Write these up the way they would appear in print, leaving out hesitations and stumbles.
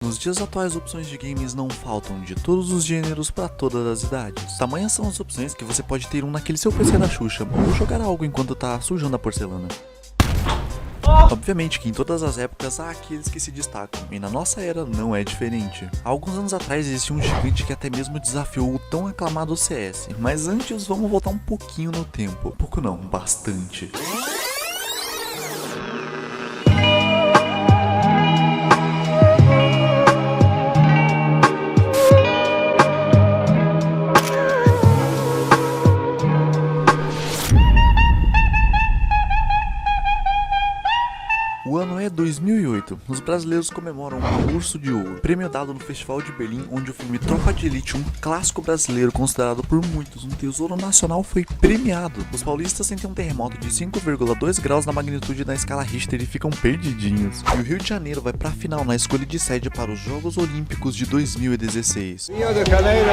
Nos dias atuais, opções de games não faltam de todos os gêneros para todas as idades. Tamanhas são as opções que você pode ter um naquele seu PC da Xuxa, ou jogar algo enquanto tá sujando a porcelana. Obviamente que em todas as épocas há aqueles que se destacam, e na nossa era não é diferente. Há alguns anos atrás existia um gigante que até mesmo desafiou o tão aclamado CS, mas antes vamos voltar um pouquinho no tempo. Pouco não, bastante. O ano é 2008, os brasileiros comemoram o Urso de Ouro, prêmio dado no Festival de Berlim, onde o filme Tropa de Elite, um clássico brasileiro considerado por muitos um tesouro nacional, foi premiado. Os paulistas sentem um terremoto de 5,2 graus na magnitude da escala Richter e ficam perdidinhos. E o Rio de Janeiro vai pra final na escolha de sede para os Jogos Olímpicos de 2016. Rio de Janeiro.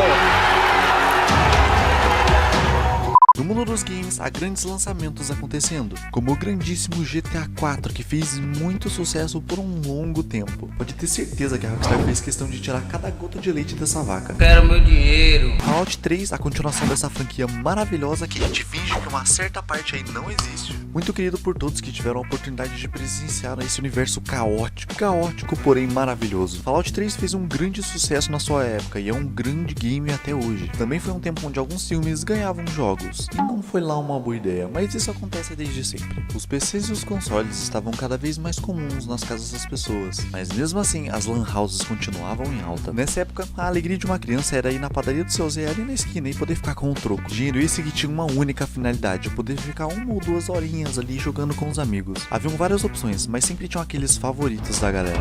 No mundo dos games, há grandes lançamentos acontecendo, como o grandíssimo GTA 4, que fez muito sucesso por um longo tempo. Pode ter certeza que a Rockstar fez questão de tirar cada gota de leite dessa vaca. Quero meu dinheiro. Fallout 3, a continuação dessa franquia maravilhosa que a gente finge que uma certa parte aí não existe. Muito querido por todos que tiveram a oportunidade de presenciar esse universo caótico, porém maravilhoso. Fallout 3 fez um grande sucesso na sua época e é um grande game até hoje. Também foi um tempo onde alguns filmes ganhavam jogos. E não foi lá uma boa ideia, mas isso acontece desde sempre. Os PCs e os consoles estavam cada vez mais comuns nas casas das pessoas, mas mesmo assim as lan houses continuavam em alta. Nessa época, a alegria de uma criança era ir na padaria do seu Zé ali na esquina e poder ficar com o troco. Dinheiro esse que tinha uma única finalidade, poder ficar 1 ou 2 horinhas ali jogando com os amigos. Haviam várias opções, mas sempre tinham aqueles favoritos da galera.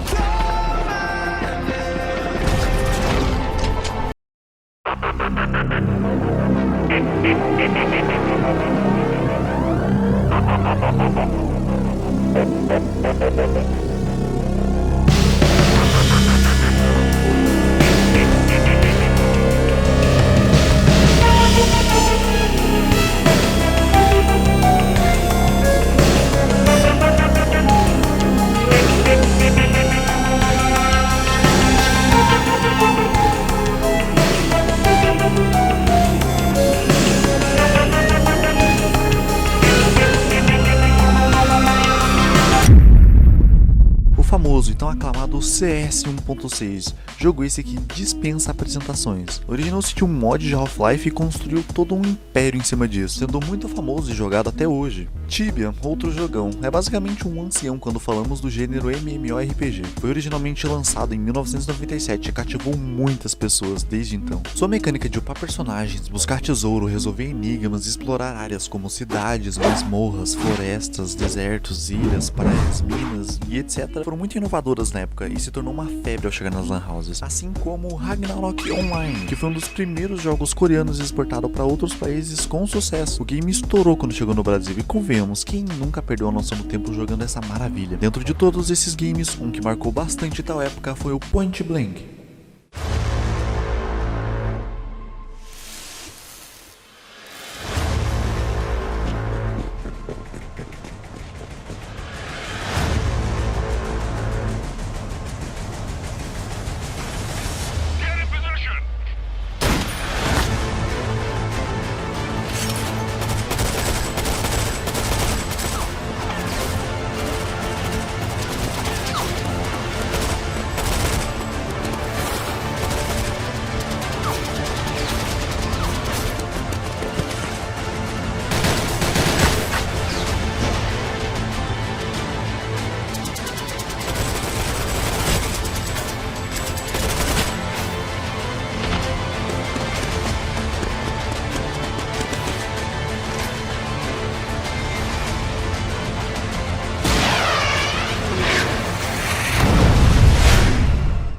Famoso e tão aclamado CS 1.6, jogo esse que dispensa apresentações. Originou-se de um mod de Half-Life e construiu todo um império em cima disso, sendo muito famoso e jogado até hoje. Tibia, outro jogão, é basicamente um ancião quando falamos do gênero MMORPG. Foi originalmente lançado em 1997 e cativou muitas pessoas desde então. Sua mecânica de upar personagens, buscar tesouro, resolver enigmas, explorar áreas como cidades, masmorras, florestas, desertos, ilhas, praias, minas e etc. foram muito inovadoras na época e se tornou uma febre ao chegar nas lan houses, assim como o Ragnarok Online, que foi um dos primeiros jogos coreanos exportado para outros países com sucesso. O game estourou quando chegou no Brasil e convenhamos, quem nunca perdeu a noção do tempo jogando essa maravilha. Dentro de todos esses games, um que marcou bastante tal época foi o Point Blank.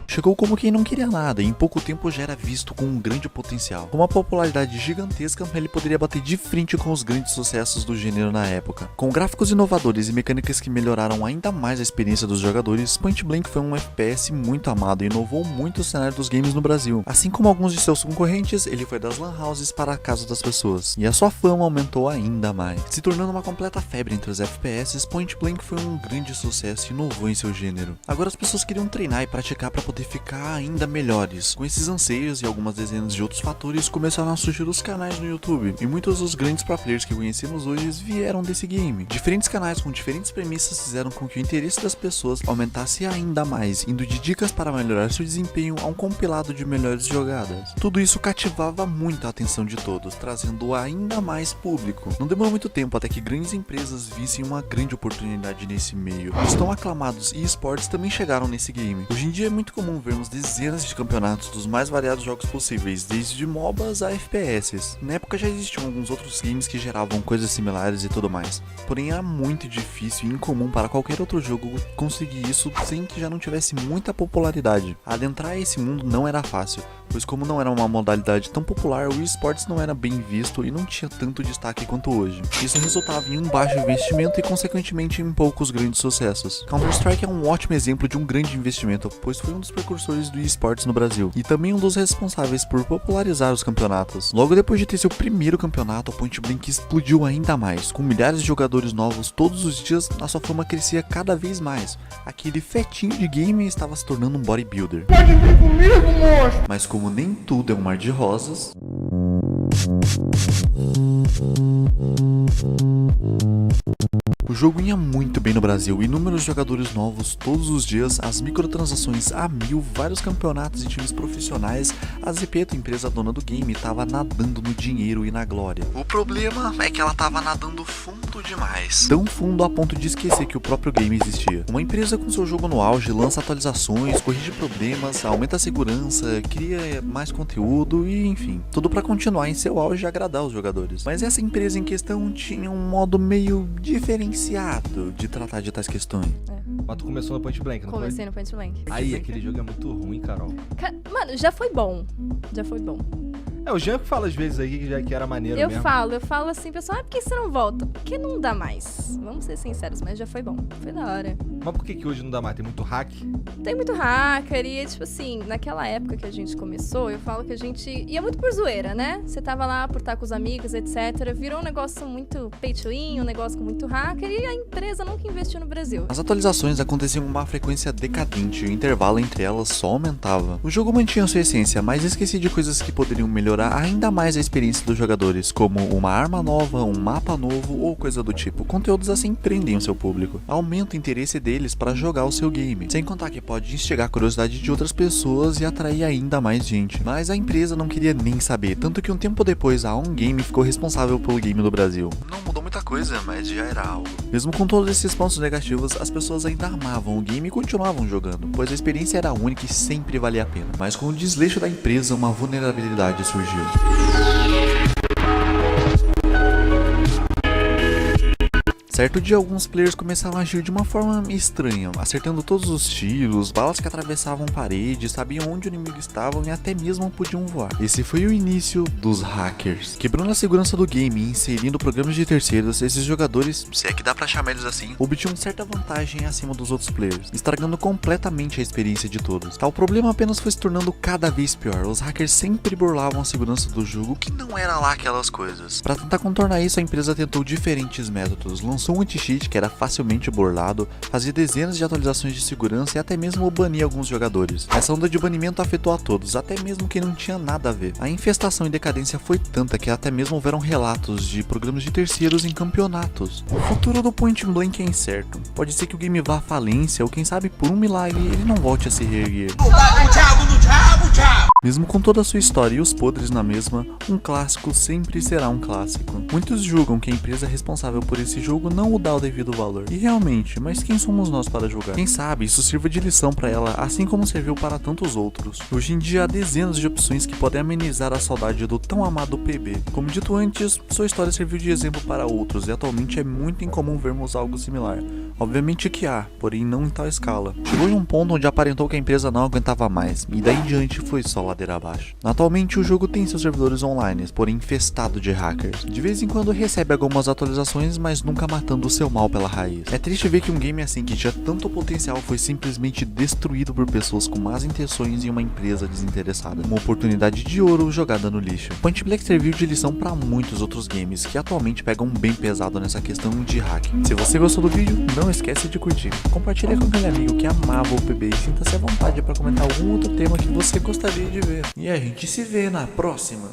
Chegou como quem não queria nada e em pouco tempo já era visto com um grande potencial. Com uma popularidade gigantesca, ele poderia bater de frente com os grandes sucessos do gênero na época. Com gráficos inovadores e mecânicas que melhoraram ainda mais a experiência dos jogadores, Point Blank foi um FPS muito amado e inovou muito o cenário dos games no Brasil. Assim como alguns de seus concorrentes, ele foi das lan houses para a casa das pessoas, e a sua fama aumentou ainda mais. Se tornando uma completa febre entre os FPS, Point Blank foi um grande sucesso e inovou em seu gênero. Agora as pessoas queriam treinar e praticar para poder ficar ainda melhores. Com esses anseios e algumas dezenas de outros fatores, começaram a surgir os canais no YouTube, e muitos dos grandes pro players que conhecemos hoje vieram desse game. Diferentes canais com diferentes premissas fizeram com que o interesse das pessoas aumentasse ainda mais, indo de dicas para melhorar seu desempenho a um compilado de melhores jogadas. Tudo isso cativava muito a atenção de todos, trazendo ainda mais público. Não demorou muito tempo até que grandes empresas vissem uma grande oportunidade nesse meio. Os tão aclamados eSports também chegaram nesse game. Hoje em dia é muito comum vermos dezenas de campeonatos dos mais variados jogos possíveis, desde MOBAs a FPS. Na época já existiam alguns outros games que geravam coisas similares e tudo mais. Porém era muito difícil e incomum para qualquer outro jogo conseguir isso sem que já não tivesse muita popularidade. Adentrar esse mundo não era fácil, pois como não era uma modalidade tão popular, o eSports não era bem visto e não tinha tanto destaque quanto hoje. Isso resultava em um baixo investimento e consequentemente em poucos grandes sucessos. Counter-Strike é um ótimo exemplo de um grande investimento, pois foi um dos precursores do eSports no Brasil, e também um dos responsáveis por popularizar os campeonatos. Logo depois de ter seu primeiro campeonato, o Point Blank explodiu ainda mais. Com milhares de jogadores novos todos os dias, a sua fama crescia cada vez mais. Aquele fetinho de game estava se tornando um bodybuilder. Pode vir comigo, monstro! Mas como nem tudo é um mar de rosas, o jogo ia muito bem no Brasil, inúmeros jogadores novos todos os dias, as microtransações a 1000, vários campeonatos e times profissionais. A Zepeto, empresa dona do game, estava nadando no dinheiro e na glória. O problema é que ela estava nadando fundo demais. Tão fundo a ponto de esquecer que o próprio game existia. Uma empresa com seu jogo no auge lança atualizações, corrige problemas, aumenta a segurança, cria mais conteúdo e enfim, tudo para continuar em seu auge e agradar os jogadores. Mas essa empresa em questão tinha um modo meio diferenciado de tratar de tais questões. Mas tu começou no Point Blank, não foi? Comecei no Point Blank. Aí, aquele jogo é muito ruim, Carol. Mano, já foi bom. Já foi bom. O Jean que fala às vezes aí que era maneiro Eu mesmo. falo assim, pessoal, por que você não volta? Porque não dá mais. Vamos ser sinceros, mas já foi bom. Foi da hora. Mas por que hoje não dá mais? Tem muito hack? Tem muito hacker e, tipo assim, naquela época que a gente começou, eu falo que a gente ia muito por zoeira, né? Você tava lá por estar com os amigos, etc. Virou um negócio muito pay to win, um negócio com muito hacker e a empresa nunca investiu no Brasil. As atualizações aconteciam com uma frequência decadente e o intervalo entre elas só aumentava. O jogo mantinha sua essência, mas esquecia de coisas que poderiam melhorar ainda mais a experiência dos jogadores, como uma arma nova, um mapa novo ou coisa do tipo. Conteúdos assim prendem o seu público, aumenta o interesse deles para jogar o seu game, sem contar que pode instigar a curiosidade de outras pessoas e atrair ainda mais gente. Mas a empresa não queria nem saber, tanto que um tempo depois a OnGame ficou responsável pelo game do Brasil. Não mudou muita coisa, mas já era algo. Mesmo com todos esses pontos negativos, as pessoas ainda amavam o game e continuavam jogando, pois a experiência era única e sempre valia a pena. Mas com o desleixo da empresa, uma vulnerabilidade surgiu. Certo dia, alguns players começaram a agir de uma forma estranha, acertando todos os tiros, balas que atravessavam paredes, sabiam onde o inimigo estava e até mesmo podiam voar. Esse foi o início dos hackers. Quebrando a segurança do game e inserindo programas de terceiros, esses jogadores, se é que dá pra chamar eles assim, obtinham certa vantagem acima dos outros players, estragando completamente a experiência de todos. Tal problema apenas foi se tornando cada vez pior. Os hackers sempre burlavam a segurança do jogo, que não era lá aquelas coisas. Para tentar contornar isso, a empresa tentou diferentes métodos. Lançou um anti-cheat que era facilmente burlado, fazia dezenas de atualizações de segurança e até mesmo bania alguns jogadores. Essa onda de banimento afetou a todos, até mesmo quem não tinha nada a ver. A infestação e decadência foi tanta que até mesmo houveram relatos de programas de terceiros em campeonatos. O futuro do Point Blank é incerto. Pode ser que o game vá à falência ou quem sabe por um milagre ele não volte a se reerguer. Mesmo com toda a sua história e os podres na mesma, um clássico sempre será um clássico. Muitos julgam que a empresa responsável por esse jogo não o dá o devido valor. E realmente, mas quem somos nós para julgar? Quem sabe isso sirva de lição para ela, assim como serviu para tantos outros. Hoje em dia há dezenas de opções que podem amenizar a saudade do tão amado PB. Como dito antes, sua história serviu de exemplo para outros e atualmente é muito incomum vermos algo similar. Obviamente que há, porém não em tal escala. Chegou em um ponto onde aparentou que a empresa não aguentava mais, e daí em diante foi só ladeira abaixo. Atualmente o jogo tem seus servidores online, porém infestado de hackers. De vez em quando recebe algumas atualizações, mas nunca matando o seu mal pela raiz. É triste ver que um game assim que tinha tanto potencial foi simplesmente destruído por pessoas com más intenções e uma empresa desinteressada. Uma oportunidade de ouro jogada no lixo. Point Blank serviu de lição para muitos outros games que atualmente pegam bem pesado nessa questão de hacking. Se você gostou do vídeo, não Não esquece de curtir, compartilha com aquele amigo que amava o PB e sinta-se à vontade para comentar algum outro tema que você gostaria de ver. E a gente se vê na próxima!